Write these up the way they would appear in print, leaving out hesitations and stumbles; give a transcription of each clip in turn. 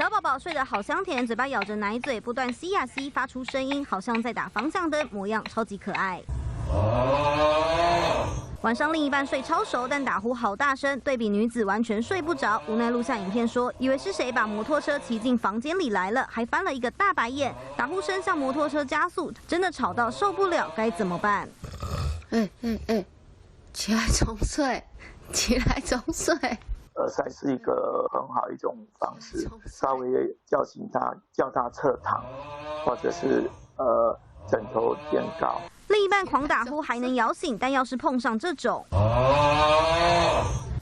小宝宝睡得好香甜，嘴巴咬着奶嘴，不断吸呀吸，发出声音，好像在打方向灯，模样超级可爱。晚上另一半睡超熟，但打呼好大声，对比女子完全睡不着，无奈录下影片说，以为是谁把摩托车骑进房间里来了，还翻了一个大白眼。打呼声向摩托车加速，真的吵到受不了，该怎么办？起来重睡，起来重睡。耳塞是一个很好的一种方式，稍微叫醒他，叫他侧躺，或者是枕头垫高。另一半狂打呼还能摇醒，但要是碰上这种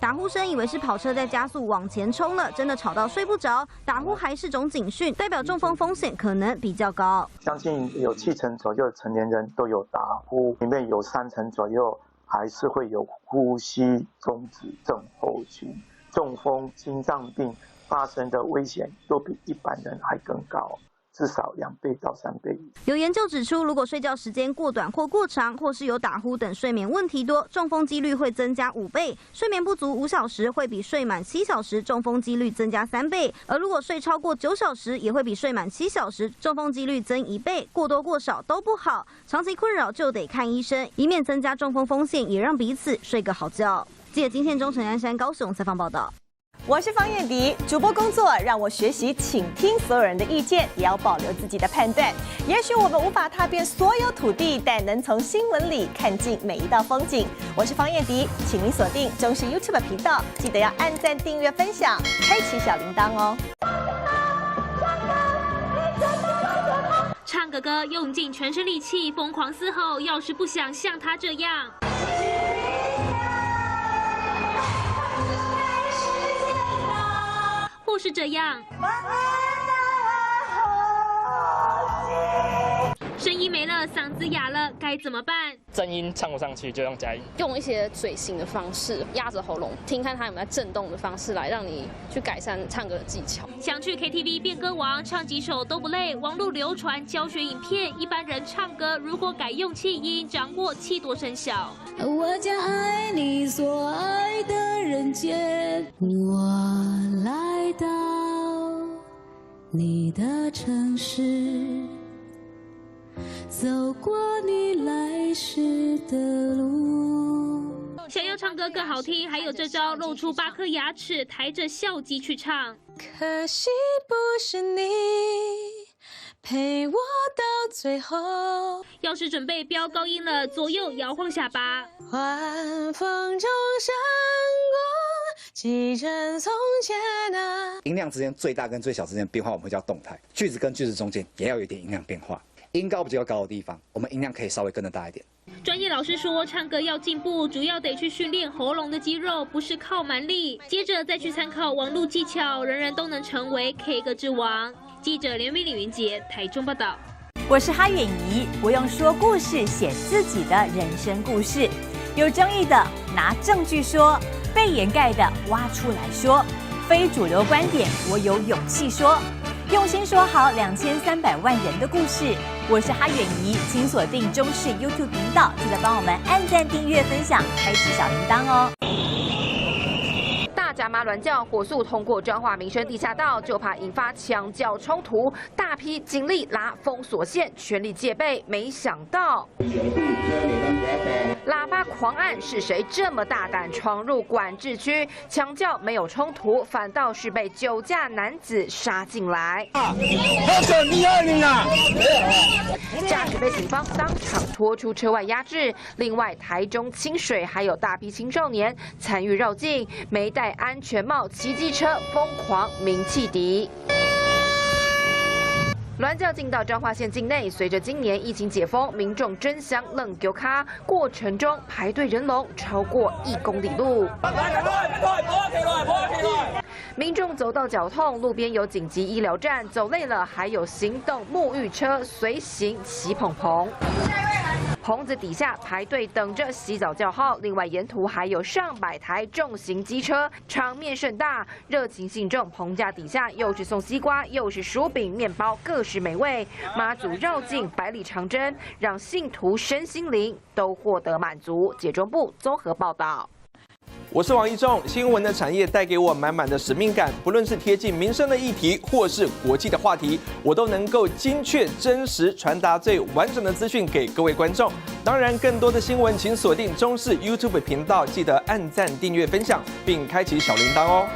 打呼声，以为是跑车在加速往前冲了，真的吵到睡不着。打呼还是种警讯，代表中风风险可能比较高。相信有70%左右的成年人都有打呼，里面有30%左右还是会有呼吸中止症候群。中风、心脏病发生的危险都比一般人还更高。至少2倍到3倍。有研究指出，如果睡觉时间过短或过长，或是有打呼等睡眠问题多，中风几率会增加5倍。睡眠不足5小时，会比睡满7小时中风几率增加3倍。而如果睡超过9小时，也会比睡满7小时中风几率增1倍。过多过少都不好，长期困扰就得看医生，以免增加中风风险，也让彼此睡个好觉。记者金宪中、陈安山高雄采访报道。我是方燕迪，主播工作让我学习倾听所有人的意见，也要保留自己的判断。也许我们无法踏遍所有土地，但能从新闻里看尽每一道风景。我是方燕迪，请您锁定中视 YouTube 频道，记得要按赞、订阅、分享，开启小铃铛哦。唱个歌，用尽全身力气，疯狂嘶吼。要是不想像他这样。或是这样，声音没了，嗓子哑了，该怎么办？正音唱不上去就用假音，用一些嘴型的方式压着喉咙，听看它有没有在震动的方式来让你去改善唱歌的技巧。想去 KTV 变歌王，唱几首都不累。网络流传教学影片，一般人唱歌如果改用气音，掌握7多声小。我将爱你所爱的人间，我来到你的城市，走过你来时的路。想要唱歌更好听，还有这招，露出8颗牙齿，抬着笑肌去唱。可惜不是你陪我到最后。要是准备飙高音了，左右摇晃下巴。晚风中闪过几帧从前啊。音量之间最大跟最小之间的变化，我们会叫动态。句子跟句子中间也要有一点音量变化。音高比较高的地方，我们音量可以稍微跟得大一点。专业老师说，唱歌要进步，主要得去训练喉咙的肌肉，不是靠蛮力。接着再去参考网络技巧，人人都能成为 K 歌之王。记者连美李云杰台中报道。我是哈远怡，我用说故事写自己的人生故事。有争议的拿证据说，被掩盖的挖出来说，非主流观点我有勇气说。用心说好2300万人的故事。我是哈远怡，请锁定中视 YouTube 频道，记得帮我们按赞、订阅、分享，开启小铃铛哦。大甲妈銮轿火速通过彰化民生地下道，就怕引发抢轿冲突，大批警力拉封锁线，全力戒备。没想到，喇叭狂按，是谁这么大胆闯入管制区？抢轿没有冲突，反倒是被酒驾男子杀进来。驾驶被警方当场拖出车外压制。另外，台中清水还有大批青少年参与绕境，没戴安全帽骑机车疯狂鸣汽笛。銮轿进到彰化县境内，随着今年疫情解封，民众争相愣丢卡，过程中排队人龙超过1公里路。民众走到脚痛，路边有紧急医疗站，走累了还有行动沐浴车随行骑棚棚。棚子底下排队等着洗澡叫号，另外沿途还有上百台重型机车，场面盛大，热情信众棚架底下又是送西瓜，又是薯饼、面包，各式美味。妈祖绕境百里长征，让信徒身心灵都获得满足。解中部综合报道。我是王一仲，新闻的产业带给我满满的使命感，不论是贴近民生的议题，或是国际的话题，我都能够精确、真实传达最完整的资讯给各位观众。当然，更多的新闻请锁定中视 YouTube 频道，记得按赞、订阅、分享，并开启小铃铛哦。